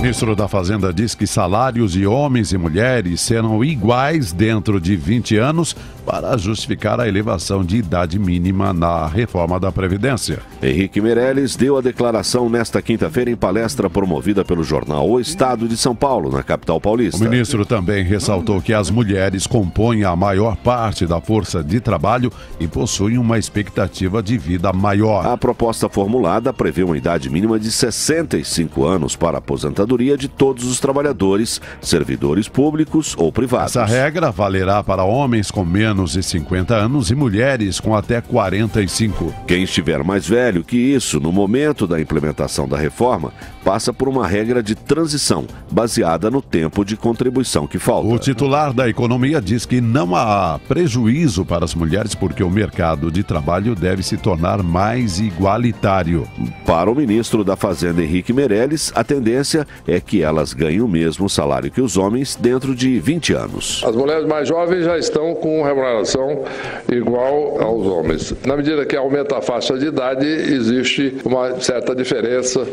ministro da Fazenda diz que salários de homens e mulheres serão iguais dentro de 20 anos para justificar a elevação de idade mínima na reforma da Previdência. Henrique Meirelles deu a declaração nesta quinta-feira em palestra promovida pelo jornal O Estado de São Paulo, na capital paulista. O ministro também ressaltou que as mulheres compõem a maior parte da força de trabalho e possuem uma expectativa de vida maior. A proposta formulada prevê uma idade mínima de 65 anos para a aposentadoria de todos os trabalhadores, servidores públicos ou privados. Essa regra valerá para homens com menos de 50 anos e mulheres com até 45. Quem estiver mais velho que isso no momento da implementação da reforma passa por uma regra de transição baseada no tempo de contribuição que falta. O titular da Economia diz que não há prejuízo para as mulheres porque o mercado de trabalho deve se tornar mais igualitário. Para o ministro da Fazenda, Henrique Meirelles, a tendência é que elas ganhem o mesmo salário que os homens dentro de 20 anos. As mulheres mais jovens já estão com remuneração igual aos homens. Na medida que aumenta a faixa de idade, existe uma certa diferença,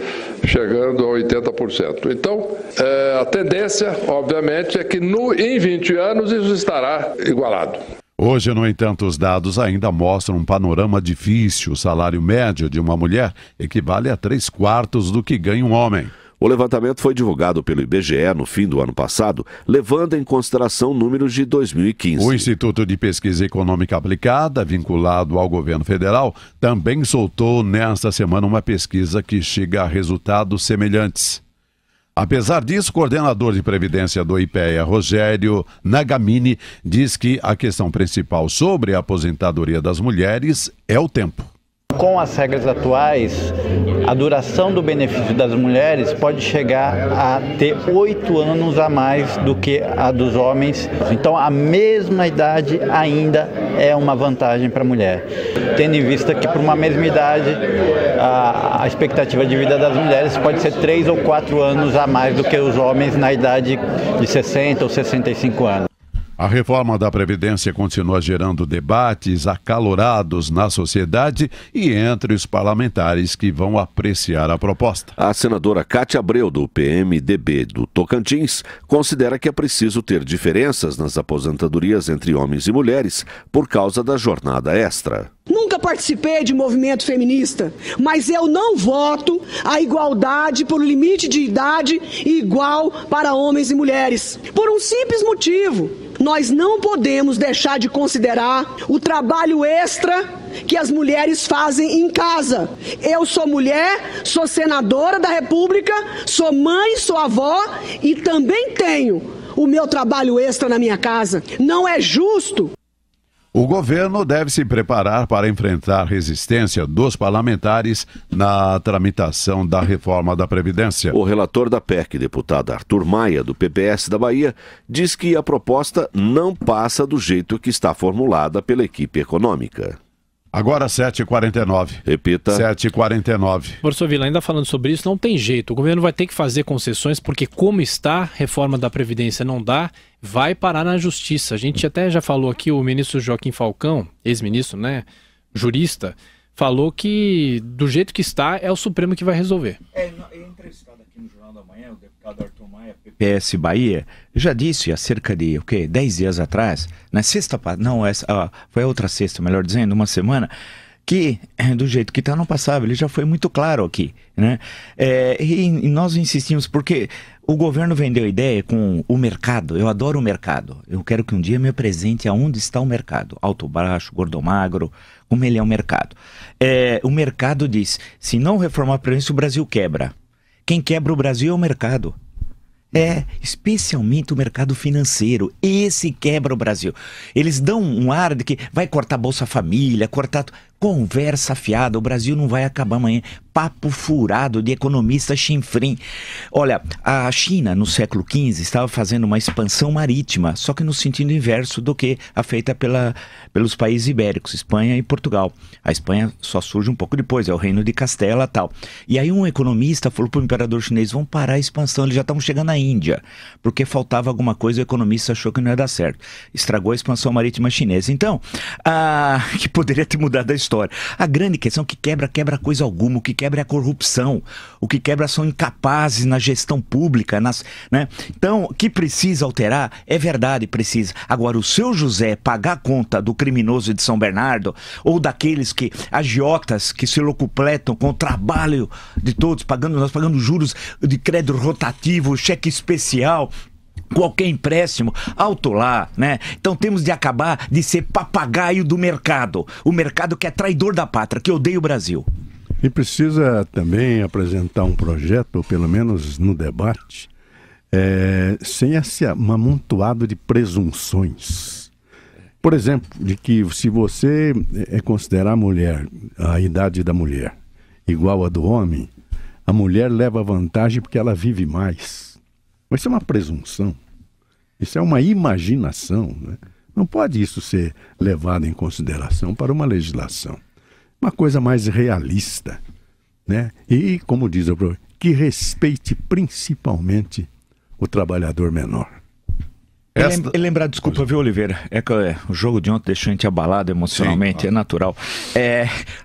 chegando a 80%. Então, a tendência, obviamente, é que em 20 anos isso estará igualado. Hoje, no entanto, os dados ainda mostram um panorama difícil. O salário médio de uma mulher equivale a 3/4 do que ganha um homem. O levantamento foi divulgado pelo IBGE no fim do ano passado, levando em consideração números de 2015. O Instituto de Pesquisa Econômica Aplicada, vinculado ao governo federal, também soltou nesta semana uma pesquisa que chega a resultados semelhantes. Apesar disso, o coordenador de Previdência do IPEA, Rogério Nagamini, diz que a questão principal sobre a aposentadoria das mulheres é o tempo. Com as regras atuais, a duração do benefício das mulheres pode chegar a ter 8 anos a mais do que a dos homens. Então, a mesma idade ainda é uma vantagem para a mulher. Tendo em vista que, por uma mesma idade, a expectativa de vida das mulheres pode ser 3 ou 4 anos a mais do que os homens na idade de 60 ou 65 anos. A reforma da Previdência continua gerando debates acalorados na sociedade e entre os parlamentares que vão apreciar a proposta. A senadora Cátia Abreu, do PMDB do Tocantins, considera que é preciso ter diferenças nas aposentadorias entre homens e mulheres por causa da jornada extra. Nunca participei de movimento feminista, mas eu não voto a igualdade por limite de idade igual para homens e mulheres. Por um simples motivo: nós não podemos deixar de considerar o trabalho extra que as mulheres fazem em casa. Eu sou mulher, sou senadora da República, sou mãe, sou avó e também tenho o meu trabalho extra na minha casa. Não é justo. O governo deve se preparar para enfrentar resistência dos parlamentares na tramitação da reforma da Previdência. O relator da PEC, deputado Arthur Maia, do PPS da Bahia, diz que a proposta não passa do jeito que está formulada pela equipe econômica. Agora 7h49. Repita. 7h49. Professor Vila, ainda falando sobre isso, não tem jeito. O governo vai ter que fazer concessões porque, como está, a reforma da Previdência não dá, vai parar na justiça. A gente até já falou aqui, o ministro Joaquim Falcão, ex-ministro, né, jurista, falou que do jeito que está é o Supremo que vai resolver. Entrevistado aqui no Jornal da Manhã, o deputado Arthur Maia, PPS Bahia, já disse há cerca de 10 dias atrás, na sexta, não, foi a outra sexta, melhor dizendo, uma semana, que do jeito que está não passava, ele já foi muito claro aqui, né? E nós insistimos porque o governo vendeu a ideia com o mercado. Eu adoro o mercado, eu quero que um dia me apresente aonde está o mercado, alto, baixo, gordo ou magro, como ele é o mercado. O mercado diz, se não reformar a Previdência, o Brasil quebra. Quem quebra o Brasil é o mercado. Especialmente o mercado financeiro. Esse quebra o Brasil. Eles dão um ar de que vai cortar Bolsa Família, cortar... Conversa fiada, o Brasil não vai acabar amanhã. Papo furado de economista chinfrim. Olha, a China, no século XV, estava fazendo uma expansão marítima, só que no sentido inverso do que a feita pelos países ibéricos, Espanha e Portugal. A Espanha só surge um pouco depois, é o Reino de Castela e tal. E aí um economista falou para o imperador chinês, vamos parar a expansão, eles já estavam chegando na Índia, porque faltava alguma coisa, o economista achou que não ia dar certo. Estragou a expansão marítima chinesa. Então, que poderia ter mudado a história história. A grande questão é que quebra coisa alguma, o que quebra é a corrupção, o que quebra são incapazes na gestão pública, né? Então, o que precisa alterar, é verdade, precisa. Agora, o seu José pagar a conta do criminoso de São Bernardo, ou daqueles agiotas que se locupletam com o trabalho de todos, nós pagando juros de crédito rotativo, cheque especial, qualquer empréstimo, alto lá, né? Então temos de acabar de ser papagaio do mercado. O mercado que é traidor da pátria, que odeia o Brasil. E precisa também apresentar um projeto, ou pelo menos no debate, sem esse amontoado de presunções. Por exemplo, de que se você considerar a idade da mulher igual a do homem, a mulher leva vantagem porque ela vive mais. Isso é uma presunção. Isso é uma imaginação, né? Não pode isso ser levado em consideração para uma legislação. Uma coisa mais realista, né? E, como diz o professor, que respeite principalmente o trabalhador menor. Lembrar, desculpa, viu, Oliveira? O jogo de ontem deixou a gente abalado emocionalmente, é natural.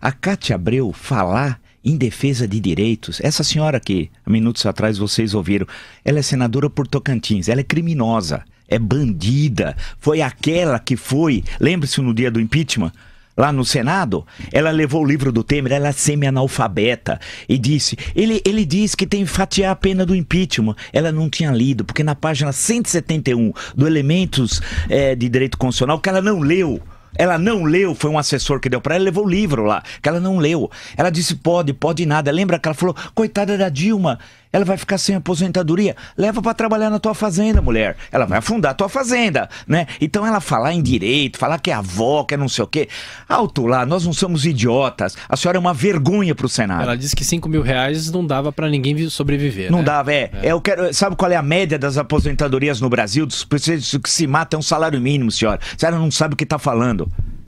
A Cátia Abreu falar em defesa de direitos, essa senhora que minutos atrás vocês ouviram, ela é senadora por Tocantins, ela é criminosa, é bandida, foi aquela que lembre-se no dia do impeachment, lá no Senado, ela levou o livro do Temer, ela é semi-analfabeta, e disse, ele diz que tem que fatiar a pena do impeachment. Ela não tinha lido, porque na página 171 do Elementos de Direito Constitucional, que ela não leu, foi um assessor que deu para ela, levou o livro lá, que ela não leu. Ela disse, pode nada. Lembra que ela falou, coitada da Dilma, ela vai ficar sem aposentadoria, leva para trabalhar na tua fazenda, mulher. Ela vai afundar a tua fazenda, né? Então ela falar em direito, falar que é avó, que é não sei o quê. Alto lá, nós não somos idiotas. A senhora é uma vergonha pro Senado. Ela disse que R$5.000 não dava para ninguém sobreviver, Não né? dava, sabe qual é a média das aposentadorias no Brasil? Dos que se matam é um salário mínimo, senhora. A senhora não sabe o que tá falando.